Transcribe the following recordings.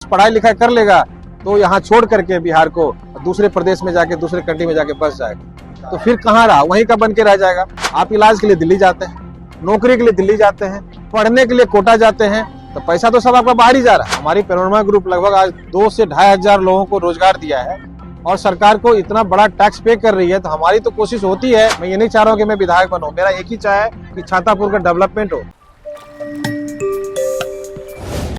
पढ़ाई लिखाई कर लेगा तो यहाँ छोड़ करके बिहार को दूसरे प्रदेश में जाके दूसरे कंट्री में जाके बस जाएगा, तो फिर कहाँ रहा, वहीं का बन के रह जाएगा। आप इलाज के लिए दिल्ली जाते हैं, नौकरी के लिए दिल्ली जाते हैं, पढ़ने के लिए कोटा जाते हैं, तो पैसा तो सब आपका बाहर ही जा रहा है। हमारी पैनोरमा ग्रुप लगभग आज 2 से 2.5 हजार लोगों को रोजगार दिया है और सरकार को इतना बड़ा टैक्स पे कर रही है, तो हमारी तो कोशिश होती है। मैं ये नहीं चाह रहा हूँ कि मैं विधायक बनूं, मेरा एक ही चाह है कि छातापुर का डेवलपमेंट हो।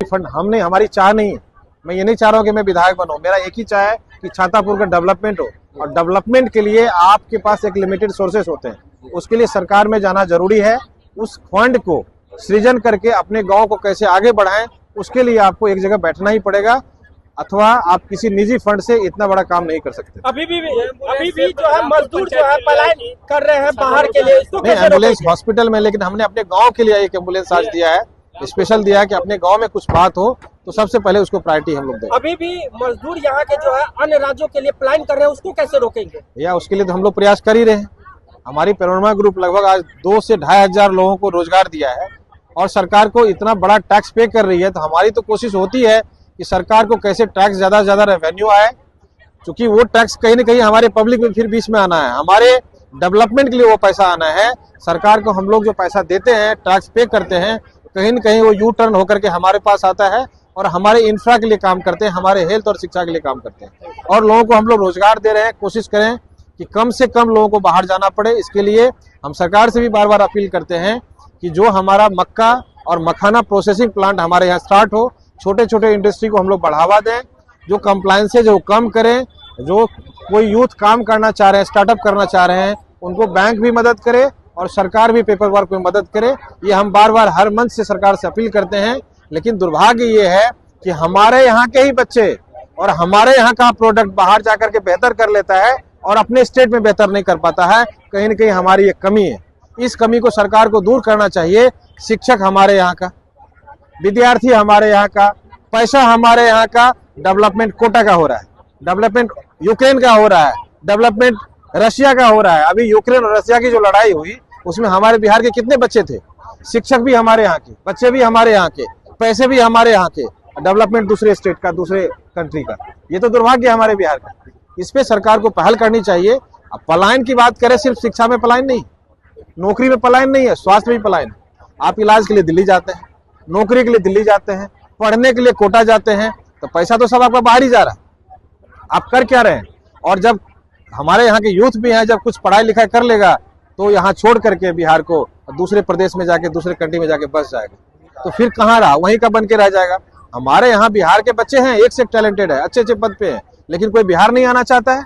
फंड हमने, हमारी चाह नहीं है, मैं ये नहीं चाह रहा हूँ कि मैं विधायक बनूं, मेरा एक ही चाह है कि छातापुर का डेवलपमेंट हो। और डेवलपमेंट के लिए आपके पास एक लिमिटेड सोर्सेस होते हैं, उसके लिए सरकार में जाना जरूरी है। उस फंड को सृजन करके अपने गांव को कैसे आगे बढ़ाएं, उसके लिए आपको एक जगह बैठना ही पड़ेगा, अथवा आप किसी निजी फंड से इतना बड़ा काम नहीं कर सकते। अभी भी जो है मजदूर जो है पलायन कर रहे हैं बाहर के लिए, इसको कैसे एम्बुलेंस हॉस्पिटल में, लेकिन हमने अपने गांव के लिए एक एम्बुलेंस आज दिया है, स्पेशल दिया है कि अपने गांव में कुछ बात हो तो सबसे पहले उसको प्रायोरिटी हम लोग दें। अभी भी मजदूर यहाँ के जो है अन्य राज्यों के लिए पलायन कर रहे हैं, उसको कैसे रोकेंगे? या उसके लिए तो हम लोग प्रयास कर ही रहे हैं। हमारी पैनोरमा ग्रुप लगभग आज 2 से 2.5 हजार लोगों को रोजगार दिया है और सरकार को इतना बड़ा टैक्स पे कर रही है, तो हमारी तो कोशिश होती है कि सरकार को कैसे टैक्स ज्यादा से ज्यादा रेवेन्यू आए, क्योंकि वो टैक्स कहीं न कहीं हमारे पब्लिक में फिर बीच में आना है, हमारे डेवलपमेंट के लिए वो पैसा आना है। सरकार को हम लोग जो पैसा देते हैं, टैक्स पे करते हैं, कहीं न कहीं वो यू टर्न होकर के हमारे पास आता है और हमारे इंफ्रा के लिए काम करते हैं, हमारे हेल्थ और शिक्षा के लिए काम करते हैं और लोगों को हम लोग रोजगार दे रहे हैं। कोशिश करें कि कम से कम लोगों को बाहर जाना पड़े। इसके लिए हम सरकार से भी बार बार अपील करते हैं कि जो हमारा मक्का और मखाना प्रोसेसिंग प्लांट हमारे यहाँ स्टार्ट हो, छोटे छोटे इंडस्ट्री को हम लोग बढ़ावा दें, जो कंप्लायंसेज है वो कम करें, जो कोई यूथ काम करना चाह रहे हैं, स्टार्टअप करना चाह रहे हैं, उनको बैंक भी मदद करे और सरकार भी पेपर वर्क में मदद करे। ये हम बार बार हर मंच से सरकार से अपील करते हैं, लेकिन दुर्भाग्य ये है कि हमारे यहाँ के ही बच्चे और हमारे यहाँ का प्रोडक्ट बाहर जाकर के बेहतर कर लेता है और अपने स्टेट में बेहतर नहीं कर पाता है। कहीं न कहीं हमारी एक कमी है, इस कमी को सरकार को दूर करना चाहिए। शिक्षक हमारे यहाँ का, विद्यार्थी हमारे यहाँ का, पैसा हमारे यहाँ का, डेवलपमेंट कोटा का हो रहा है, डेवलपमेंट यूक्रेन का हो रहा है, डेवलपमेंट रशिया का हो रहा है। अभी यूक्रेन और रशिया की जो लड़ाई हुई उसमें हमारे बिहार के कितने बच्चे थे? शिक्षक भी हमारे यहाँ के, बच्चे भी हमारे यहाँ के, पैसे भी हमारे यहाँ के, डेवलपमेंट दूसरे स्टेट का, दूसरे कंट्री का। ये तो दुर्भाग्य है हमारे बिहार का। इस पे सरकार को पहल करनी चाहिए। अब पलायन की बात करें, सिर्फ शिक्षा में पलायन नहीं, नौकरी में पलायन नहीं है, स्वास्थ्य में भी पलायन है। आप इलाज के लिए दिल्ली जाते हैं, नौकरी के लिए दिल्ली जाते हैं, पढ़ने के लिए कोटा जाते हैं, तो पैसा तो सब आपका बाहर ही जा रहा है। आप कर क्या रहे हैं? और जब हमारे यहाँ के यूथ भी हैं, जब कुछ पढ़ाई लिखाई कर लेगा तो यहाँ छोड़ करके बिहार को दूसरे प्रदेश में जाके दूसरे कंट्री में जाके बस जाएगा, तो फिर कहाँ रहा, वहीं का बन के रह जाएगा। हमारे यहाँ बिहार के बच्चे हैं, एक से एक टैलेंटेड है, अच्छे अच्छे पद पे हैं, लेकिन कोई बिहार नहीं आना चाहता है,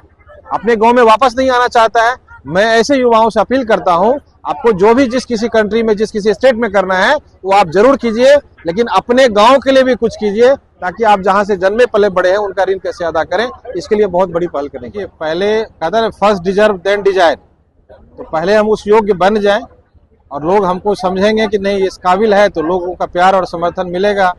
अपने गांव में वापस नहीं आना चाहता है। मैं ऐसे युवाओं से अपील करता हूं, आपको जो भी जिस किसी कंट्री में, जिस किसी स्टेट में करना है वो आप जरूर कीजिए, लेकिन अपने गांव के लिए भी कुछ कीजिए, ताकि आप जहां से जन्मे पले बड़े हैं उनका ऋण कैसे अदा करें, इसके लिए बहुत बड़ी पहल करें। कि पहले कहता है फर्स्ट डिजर्व देन डिजायर, तो पहले हम उस योग्य बन जाएं और लोग हमको समझेंगे कि नहीं इस काबिल है, तो लोगों का प्यार और समर्थन मिलेगा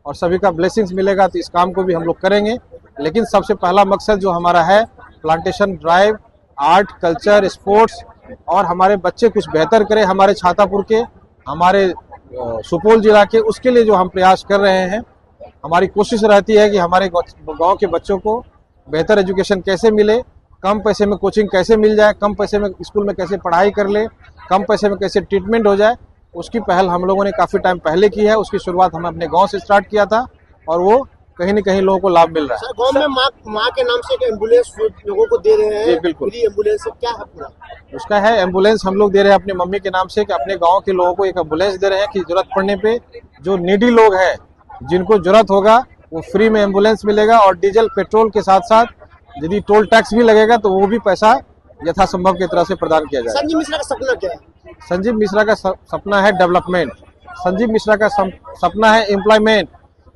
और सभी का ब्लेसिंग्स मिलेगा, तो इस काम को भी हम लोग करेंगे। लेकिन सबसे पहला मकसद जो हमारा है, plantation drive, art, culture, sports, और हमारे बच्चे कुछ बेहतर करें, हमारे छातापुर के, हमारे सुपौल जिला के, उसके लिए जो हम प्रयास कर रहे हैं। हमारी कोशिश रहती है कि हमारे गांव के बच्चों को बेहतर एजुकेशन कैसे मिले, कम पैसे में कोचिंग कैसे मिल जाए, कम पैसे में स्कूल में कैसे पढ़ाई कर ले, कम पैसे में कैसे ट्रीटमेंट हो जाए, उसकी पहल हम लोगों ने काफ़ी टाइम पहले की है। उसकी शुरुआत हमने अपने गाँव से स्टार्ट किया था और वो कहीं न कहीं लोगों को लाभ मिल रहा है। गांव में माँ के नाम से एक एम्बुलेंस लोगों को दे रहे हैं। जी बिल्कुल, एम्बुलेंस क्या है पूरा? उसका है एम्बुलेंस हम लोग दे रहे हैं अपनी मम्मी के नाम से, कि अपने गांव के लोगों को एक एम्बुलेंस दे रहे हैं कि जरूरत पड़ने पे जो नीडी लोग हैं, जिनको जरूरत होगा वो फ्री में एम्बुलेंस मिलेगा और डीजल पेट्रोल के साथ साथ यदि टोल टैक्स भी लगेगा तो वो भी पैसा यथासंभव की तरह से प्रदान किया जाएगा। संजीव मिश्रा का सपना क्या है? संजीव मिश्रा का सपना है डेवलपमेंट, संजीव मिश्रा का सपना है एम्प्लॉयमेंट,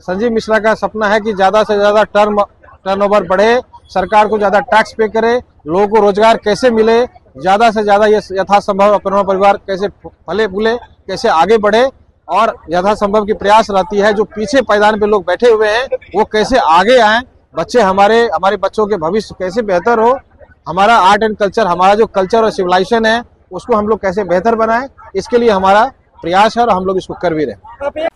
संजीव मिश्रा का सपना है कि ज्यादा से ज्यादा टर्नओवर बढ़े, सरकार को ज्यादा टैक्स पे करे, लोगों को रोजगार कैसे मिले, ज्यादा से ज्यादा ये यथासंभव अपना परिवार कैसे फले फूले, कैसे आगे बढ़े, और यथासंभव की प्रयास रहती है जो पीछे पायदान पे लोग बैठे हुए हैं वो कैसे आगे आए, बच्चे हमारे बच्चों के भविष्य कैसे बेहतर हो, हमारा आर्ट एंड कल्चर, हमारा जो कल्चर और सिविलाइजेशन है उसको हम लोग कैसे बेहतर बनाएं, इसके लिए हमारा प्रयास है और हम लोग इसको कर भी रहे हैं।